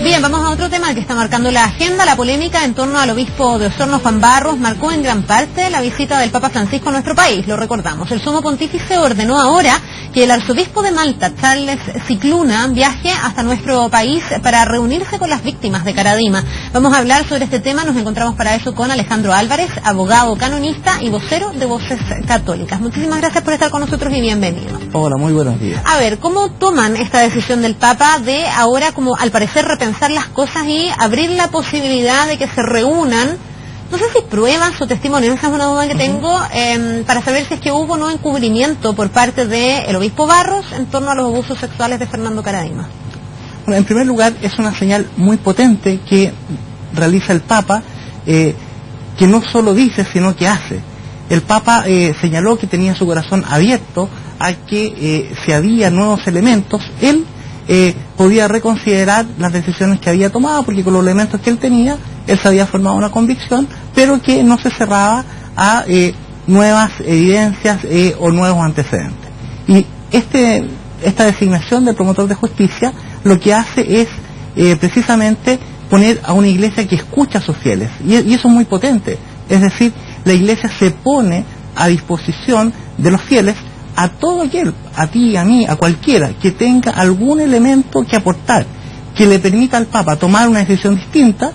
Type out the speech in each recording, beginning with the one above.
Bien, vamos a otro tema que está marcando la agenda. La polémica en torno al obispo de Osorno, Juan Barros, marcó en gran parte la visita del Papa Francisco a nuestro país. Lo recordamos. El sumo pontífice ordenó ahora que el arzobispo de Malta, Charles Cicluna, viaje hasta nuestro país para reunirse con las víctimas de Caradima. Vamos a hablar sobre este tema. Nos encontramos para eso con Alejandro Álvarez, abogado canonista y vocero de Voces Católicas. Muchísimas gracias por estar con nosotros y bienvenido. Hola, muy buenos días. A ver, ¿cómo toman esta decisión del Papa de ahora, como al parecer, repensar las cosas y abrir la posibilidad de que se reúnan? No sé si pruebas o testimonios, esa es una duda que tengo, para saber si es que hubo o no encubrimiento por parte del obispo Barros en torno a los abusos sexuales de Fernando Caradima. Bueno, en primer lugar, es una señal muy potente que realiza el Papa, que no solo dice, sino que hace. El Papa señaló que tenía su corazón abierto a que si había nuevos elementos, él podía reconsiderar las decisiones que había tomado, porque con los elementos que él tenía, él se había formado una convicción, pero que no se cerraba a nuevas evidencias o nuevos antecedentes. Y esta designación del promotor de justicia lo que hace es precisamente poner a una iglesia que escucha a sus fieles, y eso es muy potente. Es decir, la iglesia se pone a disposición de los fieles, a todo aquel, a ti, a mí, a cualquiera, que tenga algún elemento que aportar, que le permita al Papa tomar una decisión distinta,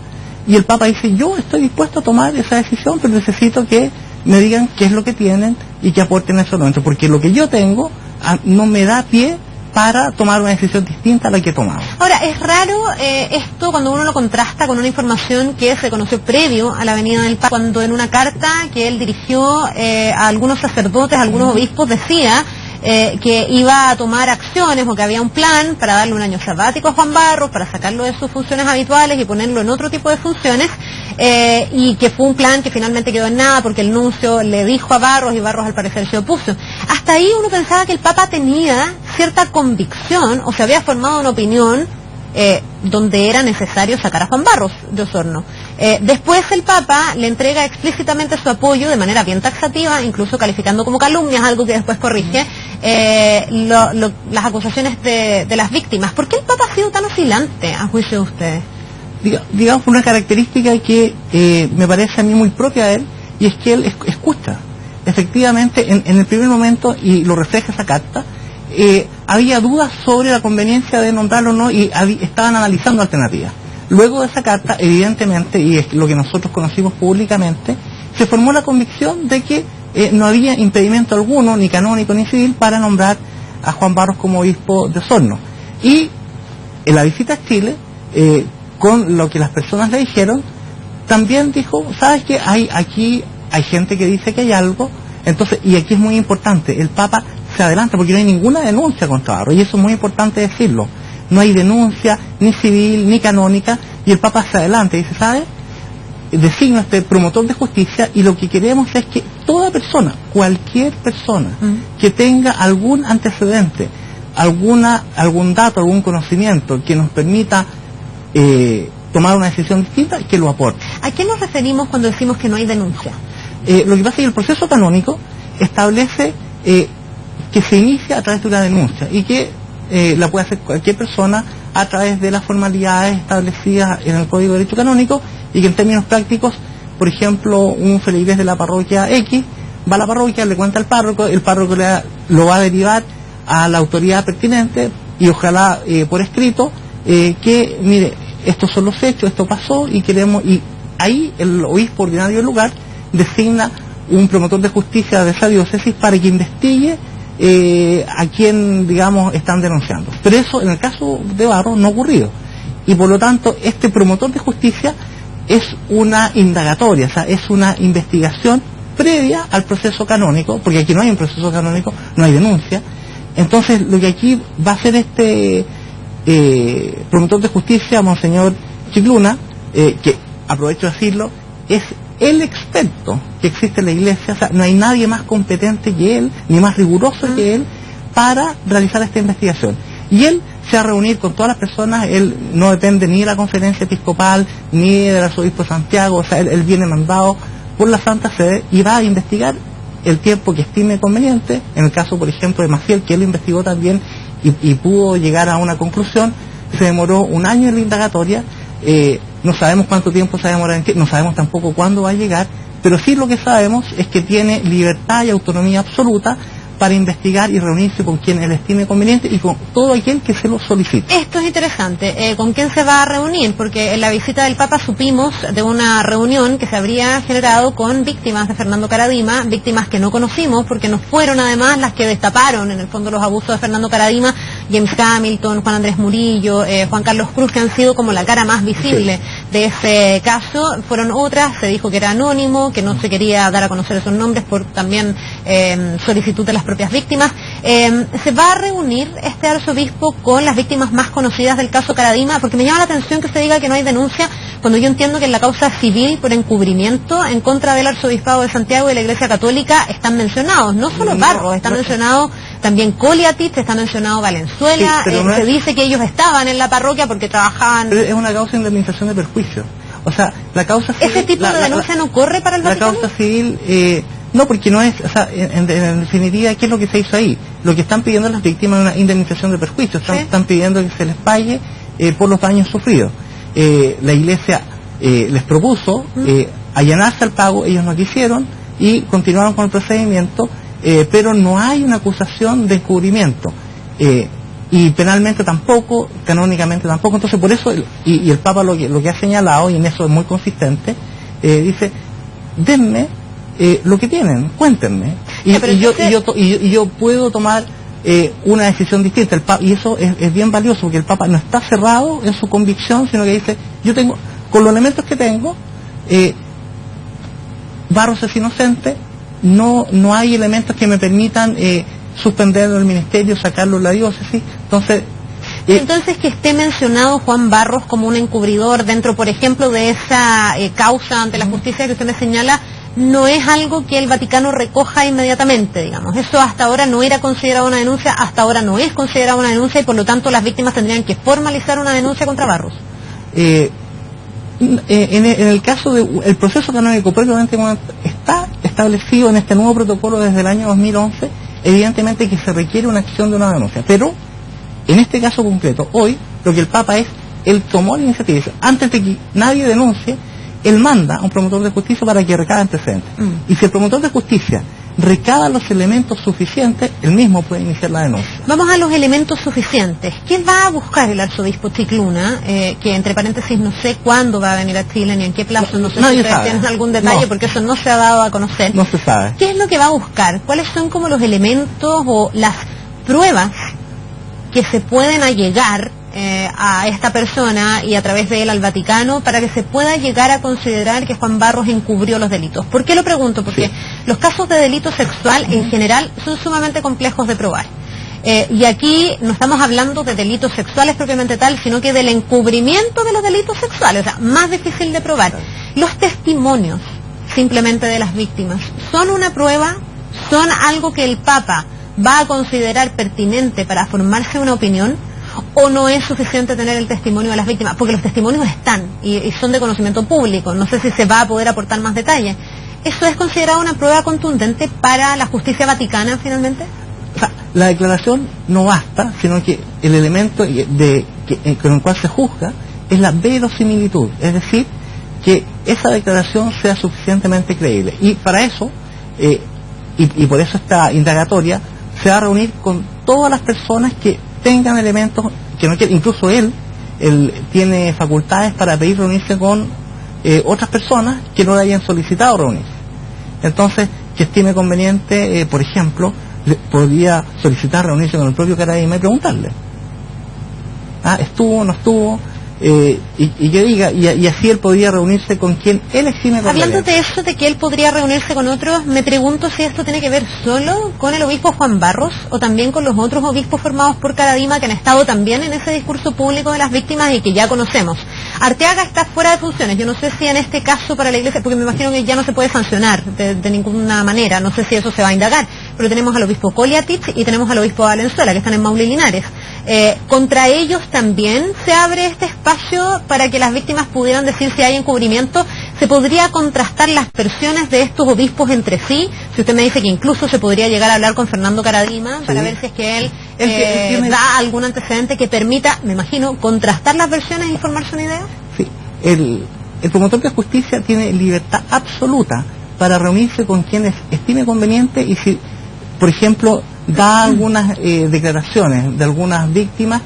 y el Papa dice, yo estoy dispuesto a tomar esa decisión, pero necesito que me digan qué es lo que tienen y que aporten esos elementos, porque lo que yo tengo no me da pie para tomar una decisión distinta a la que he tomado. Ahora, es raro esto cuando uno lo contrasta con una información que se conoció previo a la venida del Papa, cuando en una carta que él dirigió a algunos sacerdotes, a algunos obispos, decía que iba a tomar acciones o que había un plan para darle un año sabático a Juan Barros, para sacarlo de sus funciones habituales y ponerlo en otro tipo de funciones, y que fue un plan que finalmente quedó en nada porque el nuncio le dijo a Barros y Barros al parecer se opuso. Hasta ahí uno pensaba que el Papa tenía cierta convicción o se había formado una opinión donde era necesario sacar a Juan Barros de Osorno. Después el Papa le entrega explícitamente su apoyo de manera bien taxativa, incluso calificando como calumnias, algo que después corrige, las acusaciones de las víctimas. ¿Por qué el Papa ha sido tan oscilante a juicio de ustedes? Digamos, una característica que me parece a mí muy propia de él, y es que él escucha. Efectivamente, en el primer momento, y lo refleja esa carta, había dudas sobre la conveniencia de nombrarlo o no, y estaban analizando alternativas. Luego de esa carta, evidentemente, y es lo que nosotros conocimos públicamente, se formó la convicción de que no había impedimento alguno, ni canónico ni civil, para nombrar a Juan Barros como obispo de Osorno. Y en la visita a Chile, con lo que las personas le dijeron, también dijo, ¿sabes qué? Aquí hay gente que dice que hay algo, entonces, y aquí es muy importante, el Papa se adelanta, porque no hay ninguna denuncia contra Barros, y eso es muy importante decirlo. No hay denuncia, ni civil, ni canónica, y el Papa se adelanta y dice, ¿sabes? Designa este promotor de justicia, y lo que queremos es que toda persona, cualquier persona, que tenga algún antecedente, algún dato, algún conocimiento que nos permita tomar una decisión distinta, que lo aporte. ¿A qué nos referimos cuando decimos que no hay denuncia? Lo que pasa es que el proceso canónico establece que se inicia a través de una denuncia, y que la puede hacer cualquier persona a través de las formalidades establecidas en el Código de Derecho Canónico, y que en términos prácticos, por ejemplo, un feligres de la parroquia X va a la parroquia, le cuenta al párroco, el párroco lo va a derivar a la autoridad pertinente, y ojalá por escrito, que mire, estos son los hechos, esto pasó, y ahí el obispo ordinario del lugar designa un promotor de justicia de esa diócesis para que investigue a quien, digamos, están denunciando. Pero eso, en el caso de Barros, no ha ocurrido. Y por lo tanto, este promotor de justicia es una indagatoria, o sea, es una investigación previa al proceso canónico, porque aquí no hay un proceso canónico, no hay denuncia. Entonces, lo que aquí va a hacer este promotor de justicia, Monseñor Cicluna, que, aprovecho de decirlo, es el experto que existe en la iglesia, o sea, no hay nadie más competente que él, ni más riguroso que él, para realizar esta investigación. Y él se va a reunir con todas las personas, él no depende ni de la conferencia episcopal, ni del arzobispo de Santiago, o sea, él viene mandado por la Santa Sede y va a investigar el tiempo que estime conveniente, en el caso, por ejemplo, de Maciel, que él investigó también, y pudo llegar a una conclusión. Se demoró un año en la indagatoria, no sabemos cuánto tiempo se va a demorar, no sabemos tampoco cuándo va a llegar, pero sí lo que sabemos es que tiene libertad y autonomía absoluta para investigar y reunirse con quien él estime conveniente y con todo aquel que se lo solicite. Esto es interesante. ¿Con quién se va a reunir? Porque en la visita del Papa supimos de una reunión que se habría generado con víctimas de Fernando Karadima, víctimas que no conocimos porque no fueron además las que destaparon en el fondo los abusos de Fernando Karadima, James Hamilton, Juan Andrés Murillo, Juan Carlos Cruz, que han sido como la cara más visible de ese caso. Fueron otras, se dijo que era anónimo, que no se quería dar a conocer esos nombres por también solicitud de las propias víctimas. ¿Se va a reunir este arzobispo con las víctimas más conocidas del caso Karadima? Porque me llama la atención que se diga que no hay denuncia, cuando yo entiendo que en la causa civil por encubrimiento en contra del arzobispado de Santiago y la Iglesia Católica están mencionados, no solo Barros, está mencionado también Coliatich, está mencionado Valenzuela, se dice que ellos estaban en la parroquia porque trabajaban... Pero es una causa de indemnización de perjuicios. O sea, la causa civil... ¿Ese tipo de denuncia no corre para el Vaticano? La causa civil... no, porque no es, o sea, en definitiva, ¿qué es lo que se hizo ahí? Lo que están pidiendo las víctimas es una indemnización de perjuicios, están pidiendo que se les pague por los daños sufridos. La Iglesia les propuso allanarse al pago, ellos no quisieron y continuaron con el procedimiento, pero no hay una acusación de encubrimiento. Y penalmente tampoco, canónicamente tampoco. Entonces, por eso, y el Papa lo que ha señalado, y en eso es muy consistente, dice, denme lo que tienen, cuéntenme, y yo puedo tomar una decisión distinta. Y eso es bien valioso, porque el Papa no está cerrado en su convicción, sino que dice, yo tengo, con los elementos que tengo, Barros es inocente, no hay elementos que me permitan suspenderlo del ministerio, sacarlo de la diócesis. Entonces que esté mencionado Juan Barros como un encubridor dentro, por ejemplo, de esa causa ante la justicia que usted me señala, no es algo que el Vaticano recoja inmediatamente, digamos. Eso hasta ahora no era considerado una denuncia, hasta ahora no es considerado una denuncia, y por lo tanto las víctimas tendrían que formalizar una denuncia contra Barros. En el caso del proceso canónico propiamente está establecido en este nuevo protocolo desde el año 2011, evidentemente que se requiere una acción de una denuncia, pero en este caso concreto, hoy, lo que el Papa es, él tomó la iniciativa, antes de que nadie denuncie, él manda a un promotor de justicia para que recabe antecedentes. Y si el promotor de justicia recaba los elementos suficientes, él mismo puede iniciar la denuncia. Vamos a los elementos suficientes. ¿Qué va a buscar el arzobispo Chicluna? Que entre paréntesis no sé cuándo va a venir a Chile ni en qué plazo, no sé si ustedes tienen algún detalle, porque eso no se ha dado a conocer. No se sabe. ¿Qué es lo que va a buscar? ¿Cuáles son como los elementos o las pruebas que se pueden allegar a esta persona y a través de él al Vaticano para que se pueda llegar a considerar que Juan Barros encubrió los delitos? ¿Por qué lo pregunto? Porque los casos de delito sexual en general son sumamente complejos de probar. Y aquí no estamos hablando de delitos sexuales propiamente tal, sino que del encubrimiento de los delitos sexuales, o sea, más difícil de probar. Los testimonios simplemente de las víctimas son una prueba, son algo que el Papa va a considerar pertinente para formarse una opinión, o no es suficiente tener el testimonio de las víctimas, porque los testimonios están y son de conocimiento público. No sé si se va a poder aportar más detalle. ¿Eso es considerado una prueba contundente para la justicia vaticana finalmente? O sea, la declaración no basta, sino que el elemento con el cual se juzga es la verosimilitud, es decir, que esa declaración sea suficientemente creíble. Y para eso, y por eso esta indagatoria, se va a reunir con todas las personas que tengan elementos que no quieren. Incluso él tiene facultades para pedir reunirse con otras personas que no le hayan solicitado reunirse. Entonces, que estime conveniente, por ejemplo, podría solicitar reunirse con el propio Karadima y preguntarle, ¿estuvo o no estuvo? Y que diga, y así él podría reunirse con quien él estime conveniente. Hablando de eso, de que él podría reunirse con otros, me pregunto si esto tiene que ver solo con el obispo Juan Barros o también con los otros obispos formados por Karadima que han estado también en ese discurso público de las víctimas y que ya conocemos. Arteaga está fuera de funciones. Yo no sé si en este caso para la Iglesia, porque me imagino que ya no se puede sancionar de ninguna manera, no sé si eso se va a indagar, pero tenemos al obispo Coliatich y tenemos al obispo Valenzuela, que están en Maule y Linares. Contra ellos también se abre este espacio para que las víctimas pudieran decir si hay encubrimiento. ¿Se podría contrastar las versiones de estos obispos entre sí? Si usted me dice que incluso se podría llegar a hablar con Fernando Karadima para ver si es que él da algún antecedente que permita, me imagino, contrastar las versiones y formarse una idea? Sí, el promotor de justicia tiene libertad absoluta para reunirse con quienes estime conveniente y si, por ejemplo, da algunas declaraciones de algunas víctimas,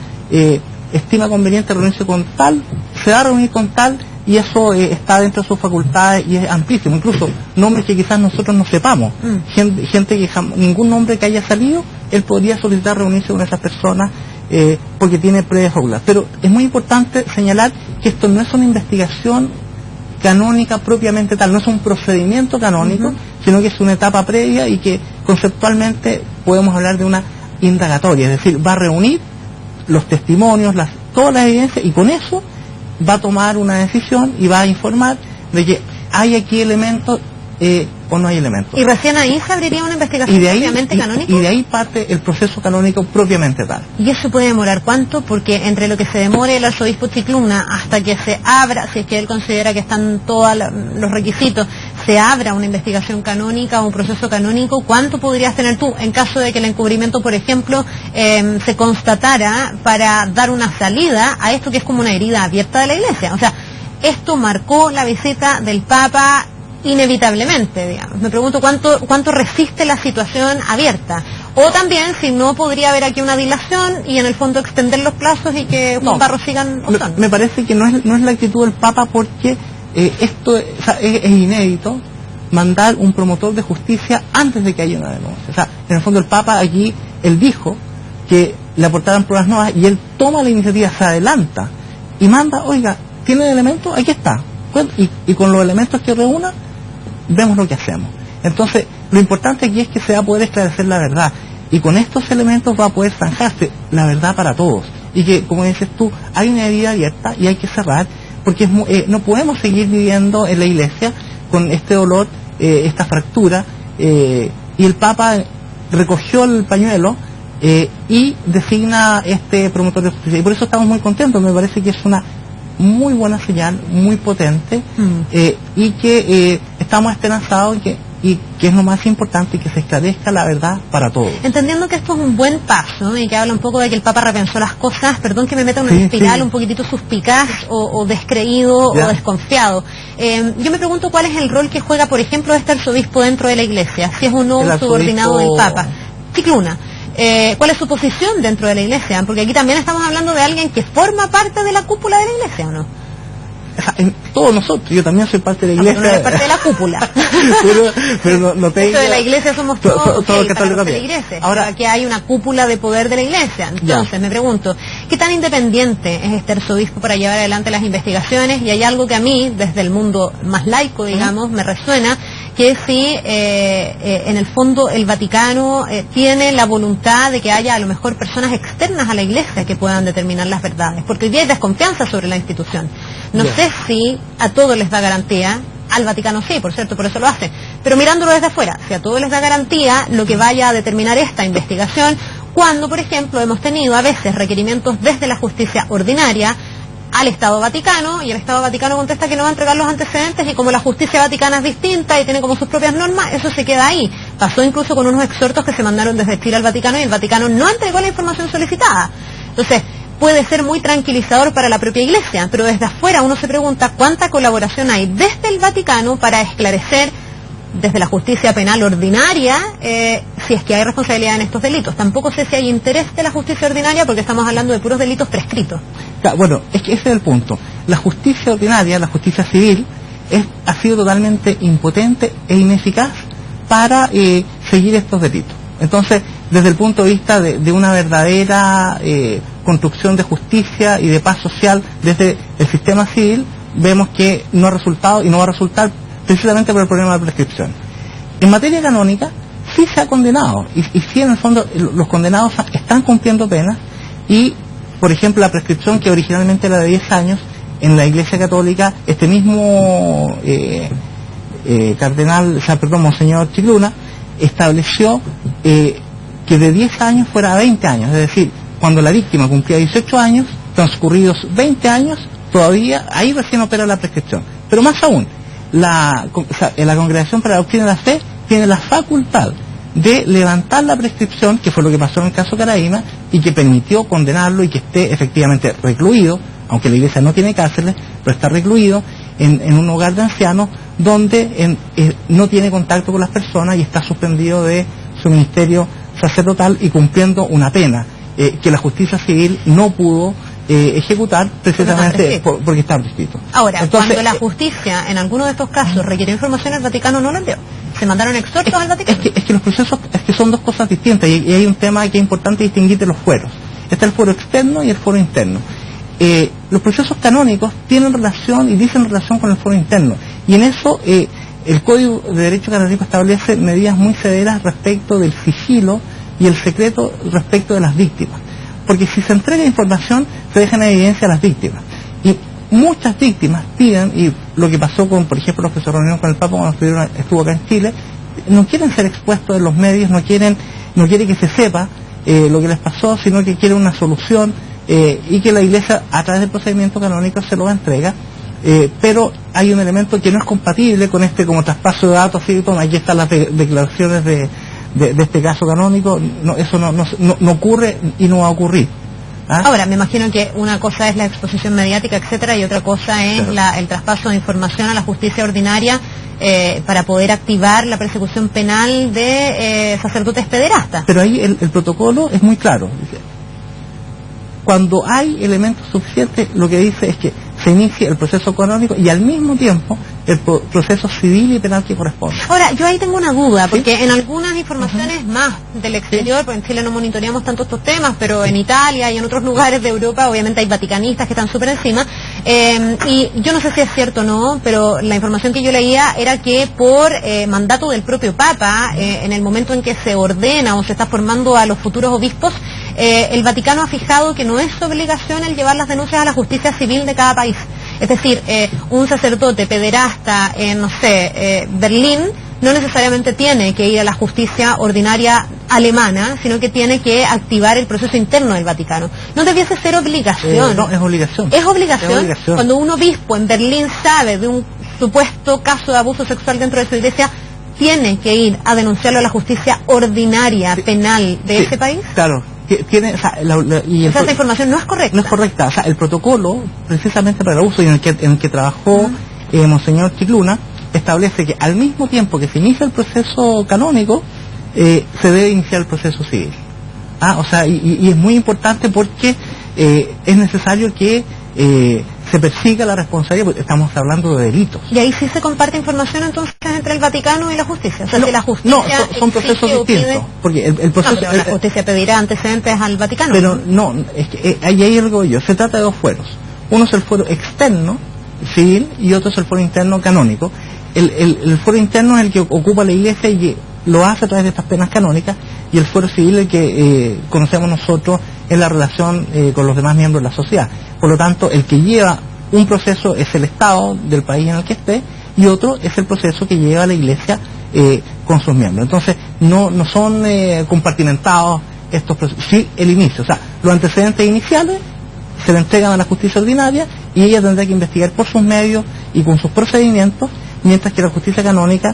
estima conveniente reunirse con tal, se va a reunir con tal, y eso está dentro de sus facultades y es amplísimo, incluso nombres que quizás nosotros no sepamos, gente que ningún nombre que haya salido, él podría solicitar reunirse con esas personas porque tiene pruebas regulares. Pero es muy importante señalar que esto no es una investigación canónica propiamente tal, no es un procedimiento canónico, sino que es una etapa previa y que conceptualmente podemos hablar de una indagatoria, es decir, va a reunir los testimonios, todas las evidencias, y con eso va a tomar una decisión y va a informar de que hay aquí elementos o no hay elementos. Y recién ahí se abriría una investigación propiamente canónica. Y de ahí parte el proceso canónico propiamente tal. ¿Y eso puede demorar cuánto? Porque entre lo que se demore el arzobispo Chicluna hasta que se abra, si es que él considera que están todos los requisitos, se abra una investigación canónica o un proceso canónico, ¿cuánto podrías tener tú en caso de que el encubrimiento, por ejemplo, se constatara para dar una salida a esto que es como una herida abierta de la Iglesia? O sea, esto marcó la visita del Papa inevitablemente, digamos. Me pregunto cuánto resiste la situación abierta. O también si no podría haber aquí una dilación y en el fondo extender los plazos y que Juan Barros sigan usando. Me parece que no es la actitud del Papa porque esto es inédito mandar un promotor de justicia antes de que haya una denuncia. O sea, en el fondo el Papa aquí, él dijo que le aportaran pruebas nuevas y él toma la iniciativa, se adelanta y manda, oiga, ¿tiene elementos? Aquí está. Y con los elementos que reúna, vemos lo que hacemos. Entonces, lo importante aquí es que se va a poder esclarecer la verdad y con estos elementos va a poder zanjarse la verdad para todos y que, como dices tú, hay una herida abierta y hay que cerrar porque no podemos seguir viviendo en la Iglesia con este dolor, esta fractura, y el Papa recogió el pañuelo y designa este promotor de justicia y por eso estamos muy contentos. Me parece que es una muy buena señal, muy potente, y que estamos esperanzados y que es lo más importante, que se esclarezca la verdad para todos. Entendiendo que esto es un buen paso y que habla un poco de que el Papa repensó las cosas, perdón que me meta en una espiral un poquitito suspicaz o descreído o desconfiado. Yo me pregunto cuál es el rol que juega, por ejemplo, este arzobispo dentro de la Iglesia, si es o no un subordinado del Papa. Chicluna. ¿Cuál es su posición dentro de la Iglesia? Porque aquí también estamos hablando de alguien que forma parte de la cúpula de la Iglesia, ¿o no? O sea, todos nosotros, yo también soy parte de la Iglesia. No eres parte de la cúpula. pero no tengo... Eso de la Iglesia somos todos católicos de la Iglesia. Ahora, aquí hay una cúpula de poder de la Iglesia. Entonces, me pregunto, ¿qué tan independiente es este arzobispo para llevar adelante las investigaciones? Y hay algo que a mí, desde el mundo más laico, digamos, me resuena, que si en el fondo el Vaticano tiene la voluntad de que haya a lo mejor personas externas a la Iglesia que puedan determinar las verdades, porque hoy día hay desconfianza sobre la institución. No sé si a todos les da garantía, al Vaticano sí, por cierto, por eso lo hace, pero mirándolo desde afuera, si a todos les da garantía lo que vaya a determinar esta investigación, cuando, por ejemplo, hemos tenido a veces requerimientos desde la justicia ordinaria al Estado Vaticano, y el Estado Vaticano contesta que no va a entregar los antecedentes, y como la justicia vaticana es distinta y tiene como sus propias normas, eso se queda ahí. Pasó incluso con unos exhortos que se mandaron desde Chile al Vaticano y el Vaticano no entregó la información solicitada. Entonces, puede ser muy tranquilizador para la propia Iglesia, pero desde afuera uno se pregunta cuánta colaboración hay desde el Vaticano para esclarecer desde la justicia penal ordinaria si es que hay responsabilidad en estos delitos. Tampoco sé si hay interés de la justicia ordinaria porque estamos hablando de puros delitos prescritos. Bueno, es que ese es el punto. La justicia ordinaria, la justicia civil, ha sido totalmente impotente e ineficaz para seguir estos delitos. Entonces, desde el punto de vista de una verdadera construcción de justicia y de paz social desde el sistema civil, vemos que no ha resultado y no va a resultar precisamente por el problema de prescripción. En materia canónica, sí se ha condenado, y sí en el fondo los condenados están cumpliendo penas, y por ejemplo la prescripción que originalmente era de 10 años, en la Iglesia Católica, este mismo Monseñor Chicluna, estableció que de 10 años fuera a 20 años, es decir, cuando la víctima cumplía 18 años, transcurridos 20 años, todavía ahí recién opera la prescripción. Pero más aún, la Congregación para la Doctrina de la Fe tiene la facultad de levantar la prescripción, que fue lo que pasó en el caso Caraíma, y que permitió condenarlo y que esté efectivamente recluido, aunque la iglesia no tiene cárceles, pero está recluido en un hogar de ancianos donde no tiene contacto con las personas y está suspendido de su ministerio sacerdotal y cumpliendo una pena que la justicia civil no pudo ejecutar precisamente porque está prescrito. Ahora, entonces, cuando la justicia en alguno de estos casos requirió información, el Vaticano no la envió. ¿Se mandaron exhortos al Vaticano? Es que los procesos son dos cosas distintas y hay un tema que es importante distinguir de los fueros. Está el fuero externo y el fuero interno. Los procesos canónicos tienen relación y dicen relación con el fuero interno, y en eso el Código de Derecho Canónico establece medidas muy severas respecto del sigilo y el secreto respecto de las víctimas, porque si se entrega información se dejan en evidencia a las víctimas, y muchas víctimas piden, y lo que pasó con, por ejemplo, los que se reunieron con el Papa cuando estuvo acá en Chile, no quieren ser expuestos en los medios, no quieren que se sepa lo que les pasó, sino que quieren una solución, y que la Iglesia a través del procedimiento canónico se lo entrega, pero hay un elemento que no es compatible con como traspaso de datos, así como aquí están las declaraciones de este caso canónico. Eso no ocurre y no va a ocurrir. Ahora, me imagino que una cosa es la exposición mediática, etcétera, y otra cosa es el traspaso de información a la justicia ordinaria para poder activar la persecución penal de sacerdotes pederastas. Pero ahí el protocolo es muy claro. Cuando hay elementos suficientes, lo que dice es que se inicia el proceso canónico y al mismo tiempo el proceso civil y penal que corresponde. Ahora, yo ahí tengo una duda, porque en algunas informaciones más del exterior, porque en Chile no monitoreamos tanto estos temas, pero en Italia y en otros lugares de Europa obviamente hay vaticanistas que están súper encima, y yo no sé si es cierto o no, pero la información que yo leía era que por mandato del propio Papa, en el momento en que se ordena o se está formando a los futuros obispos, el Vaticano ha fijado que no es su obligación el llevar las denuncias a la justicia civil de cada país. Es decir, un sacerdote pederasta en, no sé, Berlín, no necesariamente tiene que ir a la justicia ordinaria alemana, sino que tiene que activar el proceso interno del Vaticano. No debiese ser obligación. No, es obligación. ¿Es obligación? Cuando un obispo en Berlín sabe de un supuesto caso de abuso sexual dentro de su iglesia, tiene que ir a denunciarlo a la justicia ordinaria penal de ese país. Claro. Esa información no es correcta. No es correcta. O sea, el protocolo, precisamente para el abuso y en el que trabajó Monseñor Chicluna, establece que al mismo tiempo que se inicia el proceso canónico, se debe iniciar el proceso civil. O sea, y es muy importante porque es necesario que se persiga la responsabilidad, porque estamos hablando de delitos. Y ahí sí se comparte información entonces entre el Vaticano y la justicia. O sea, si la justicia son procesos distintos. Porque el proceso. No, pero la justicia pedirá antecedentes al Vaticano. Pero no, es que ahí hay algo yo. Se trata de dos fueros. Uno es el fuero externo, civil, y otro es el fuero interno canónico. El fuero interno es el que ocupa la Iglesia y lo hace a través de estas penas canónicas, y el fuero civil el que conocemos nosotros en la relación con los demás miembros de la sociedad. Por lo tanto, el que lleva un proceso es el Estado del país en el que esté, y otro es el proceso que lleva la Iglesia con sus miembros. Entonces, no son compartimentados estos procesos. Sí, el inicio, o sea, los antecedentes iniciales se le entregan a la justicia ordinaria y ella tendrá que investigar por sus medios y con sus procedimientos, mientras que la justicia canónica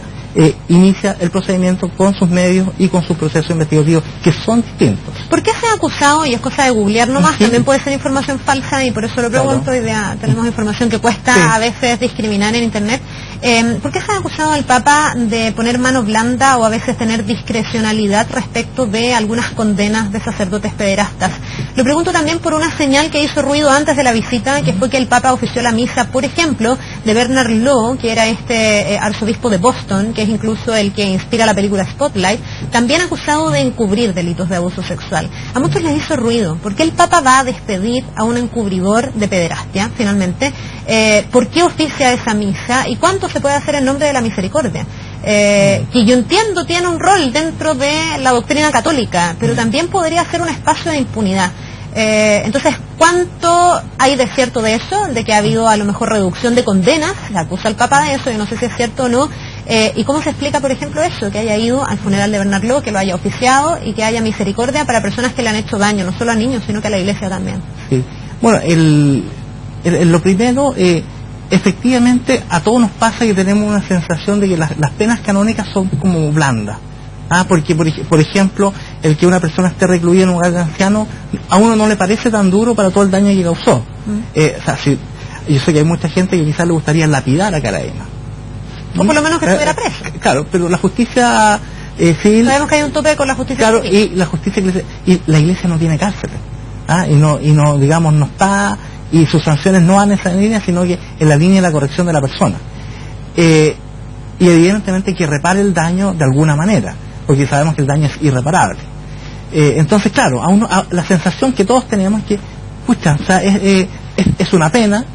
inicia el procedimiento con sus medios y con sus procesos investigativos, que son distintos. ¿Por qué se ha acusado, y es cosa de googlear nomás, también puede ser información falsa, y por eso lo pregunto, y tenemos información que cuesta a veces discriminar en Internet, ¿por qué se ha acusado al Papa de poner mano blanda o a veces tener discrecionalidad respecto de algunas condenas de sacerdotes pederastas? Lo pregunto también por una señal que hizo ruido antes de la visita, que fue que el Papa ofició la misa, por ejemplo, de Bernard Law, que era este arzobispo de Boston, que es incluso el que inspira la película Spotlight, también acusado de encubrir delitos de abuso sexual. A muchos les hizo ruido. ¿Por qué el Papa va a despedir a un encubridor de pederastia, finalmente? ¿Por qué oficia esa misa? ¿Y cuánto se puede hacer en nombre de la misericordia? Que yo entiendo tiene un rol dentro de la doctrina católica, pero también podría ser un espacio de impunidad. Entonces, ¿cuánto hay de cierto de eso? De que ha habido a lo mejor reducción de condenas, se acusa al Papa de eso, yo no sé si es cierto o no. ¿Y cómo se explica, por ejemplo, eso? Que haya ido al funeral de Bernard Law, que lo haya oficiado y que haya misericordia para personas que le han hecho daño, no solo a niños, sino que a la Iglesia también. Sí. Bueno, lo primero, efectivamente, a todos nos pasa que tenemos una sensación de que las penas canónicas son como blandas. Porque, por ejemplo, el que una persona esté recluida en un hogar de ancianos, a uno no le parece tan duro para todo el daño que causó. Yo sé que hay mucha gente que quizás le gustaría lapidar a Caraema. O por lo menos que estuviera preso. Claro, pero la justicia civil... Sabemos que hay un tope con la justicia civil. Y la justicia y la iglesia no tiene cárceles. Y no, digamos, no está... Y sus sanciones no van en esa línea, sino que en la línea de la corrección de la persona. Y evidentemente que repare el daño de alguna manera, porque sabemos que el daño es irreparable. Entonces, claro, la sensación que todos tenemos es que, pucha, o sea, es una pena,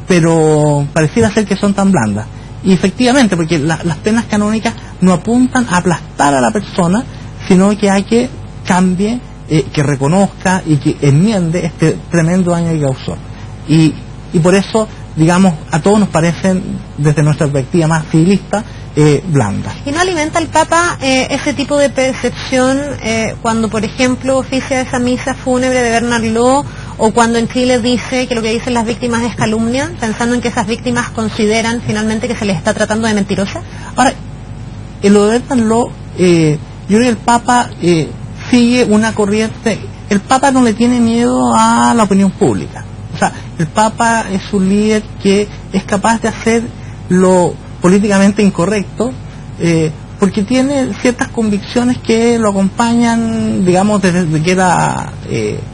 pero pareciera ser que son tan blandas. Y efectivamente, porque las penas canónicas no apuntan a aplastar a la persona, sino que hay que cambie, que reconozca y que enmiende este tremendo daño que causó. Y por eso, digamos, a todos nos parecen, desde nuestra perspectiva más civilista, blandas. ¿Y no alimenta el Papa ese tipo de percepción cuando, por ejemplo, oficia esa misa fúnebre de Bernard Law, o cuando en Chile dice que lo que dicen las víctimas es calumnia, pensando en que esas víctimas consideran finalmente que se les está tratando de mentirosa? Ahora, en lo de Bernard Law, yo creo que el Papa sigue una corriente. El Papa no le tiene miedo a la opinión pública. O sea, el Papa es un líder que es capaz de hacer lo políticamente incorrecto, porque tiene ciertas convicciones que lo acompañan, digamos, desde que era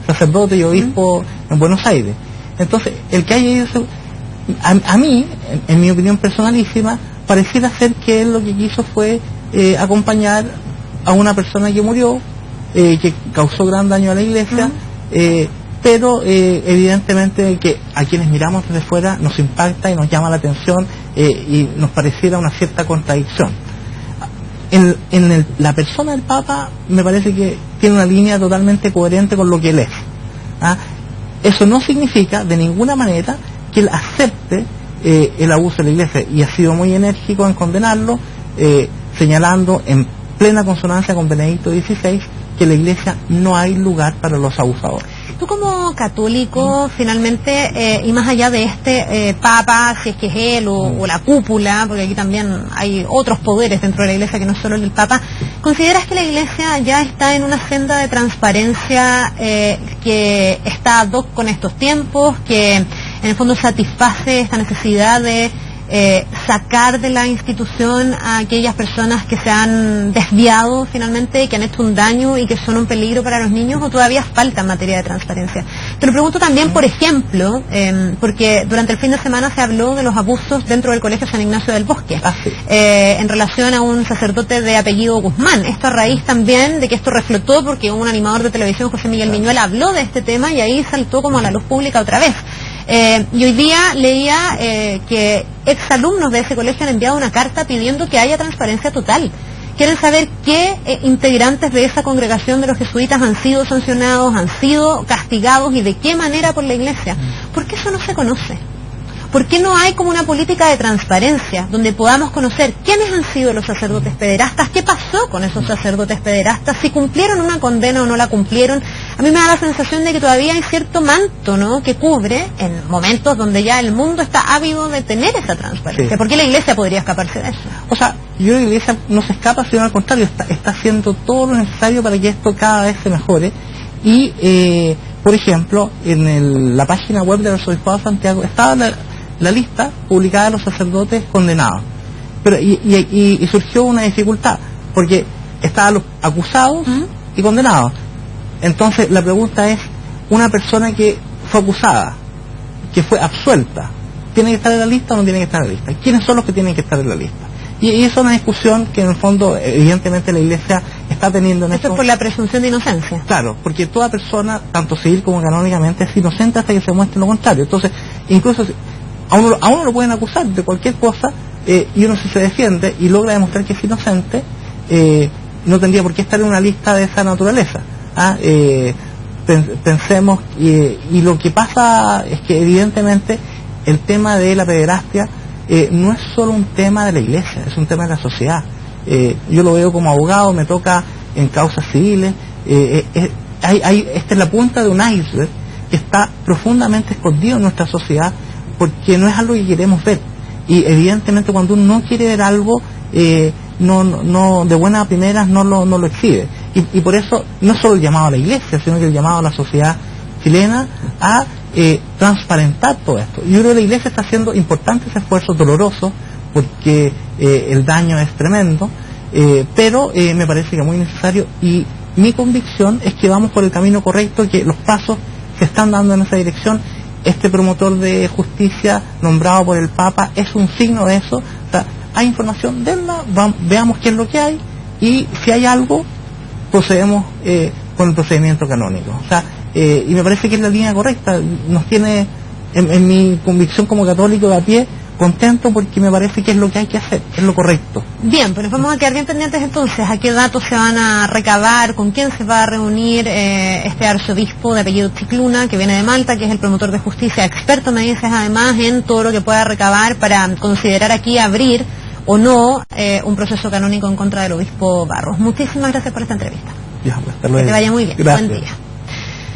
sacerdote y obispo en Buenos Aires. Entonces, el que haya ido, a mí, en mi opinión personalísima, pareciera ser que él lo que quiso fue acompañar a una persona que murió, que causó gran daño a la iglesia, pero evidentemente que a quienes miramos desde fuera nos impacta y nos llama la atención, y nos pareciera una cierta contradicción. La persona del Papa me parece que tiene una línea totalmente coherente con lo que él es. Eso no significa de ninguna manera que él acepte el abuso de la iglesia, y ha sido muy enérgico en condenarlo, señalando en plena consonancia con Benedicto XVI que en la iglesia no hay lugar para los abusadores. Tú como católico, finalmente, y más allá de este Papa, si es que es él o la cúpula, porque aquí también hay otros poderes dentro de la iglesia que no solo el del Papa, ¿consideras que la iglesia ya está en una senda de transparencia que está ad hoc con estos tiempos, que en el fondo satisface esta necesidad de sacar de la institución a aquellas personas que se han desviado finalmente, que han hecho un daño y que son un peligro para los niños, o todavía falta en materia de transparencia? Te lo pregunto también, por ejemplo, porque durante el fin de semana se habló de los abusos dentro del Colegio San Ignacio del Bosque, en relación a un sacerdote de apellido Guzmán. Esto a raíz también de que esto reflotó porque un animador de televisión, José Miguel Miñuela, habló de este tema y ahí saltó como a la luz pública otra vez. Y hoy día leía que exalumnos de ese colegio han enviado una carta pidiendo que haya transparencia total. Quieren saber qué integrantes de esa congregación de los jesuitas han sido sancionados, han sido castigados y de qué manera por la iglesia. ¿Por qué eso no se conoce? ¿Por qué no hay como una política de transparencia donde podamos conocer quiénes han sido los sacerdotes pederastas, qué pasó con esos sacerdotes pederastas, si cumplieron una condena o no la cumplieron? A mí me da la sensación de que todavía hay cierto manto, ¿no?, que cubre en momentos donde ya el mundo está ávido de tener esa transparencia. Sí. ¿Por qué la iglesia podría escaparse de eso? O sea, yo creo que la iglesia no se escapa, sino al contrario, está haciendo todo lo necesario para que esto cada vez se mejore. Y, por ejemplo, en la página web del Arzobispado de Santiago estaba la lista publicada de los sacerdotes condenados, pero y surgió una dificultad porque estaban los acusados y condenados. Entonces la pregunta es, una persona que fue acusada, que fue absuelta, ¿tiene que estar en la lista o no tiene que estar en la lista? ¿Quiénes son los que tienen que estar en la lista? Y eso es una discusión que en el fondo evidentemente la iglesia está teniendo en esto. ¿Esto es por la presunción de inocencia? Claro, porque toda persona, tanto civil como canónicamente, es inocente hasta que se muestre lo contrario. Entonces, incluso a uno lo pueden acusar de cualquier cosa, y uno, si se defiende y logra demostrar que es inocente, no tendría por qué estar en una lista de esa naturaleza. Pensemos, y lo que pasa es que evidentemente el tema de la pederastia no es solo un tema de la iglesia, es un tema de la sociedad. Yo lo veo como abogado, me toca en causas civiles. Esta es la punta de un iceberg que está profundamente escondido en nuestra sociedad, porque no es algo que queremos ver. Y evidentemente cuando uno no quiere ver algo, de buena a primeras no lo exhibe. Y por eso no solo el llamado a la Iglesia, sino que el llamado a la sociedad chilena a transparentar todo esto. Yo creo que la Iglesia está haciendo importantes esfuerzos dolorosos porque el daño es tremendo, pero me parece que es muy necesario, y mi convicción es que vamos por el camino correcto, que los pasos se están dando en esa dirección. Este promotor de justicia nombrado por el Papa es un signo de eso. O sea, hay información, denla, veamos qué es lo que hay, y si hay algo, procedemos con el procedimiento canónico. O sea, y me parece que es la línea correcta. Nos tiene, en mi convicción como católico de a pie, contento, porque me parece que es lo que hay que hacer, es lo correcto. Bien, pues nos vamos a quedar bien pendientes entonces a qué datos se van a recabar, con quién se va a reunir este arzobispo de apellido Chicluna, que viene de Malta, que es el promotor de justicia, experto, me dices, además en todo lo que pueda recabar para considerar aquí abrir o no un proceso canónico en contra del obispo Barros. Muchísimas gracias por esta entrevista. Ya, hasta luego. Que te vaya muy bien. Gracias. Buen día.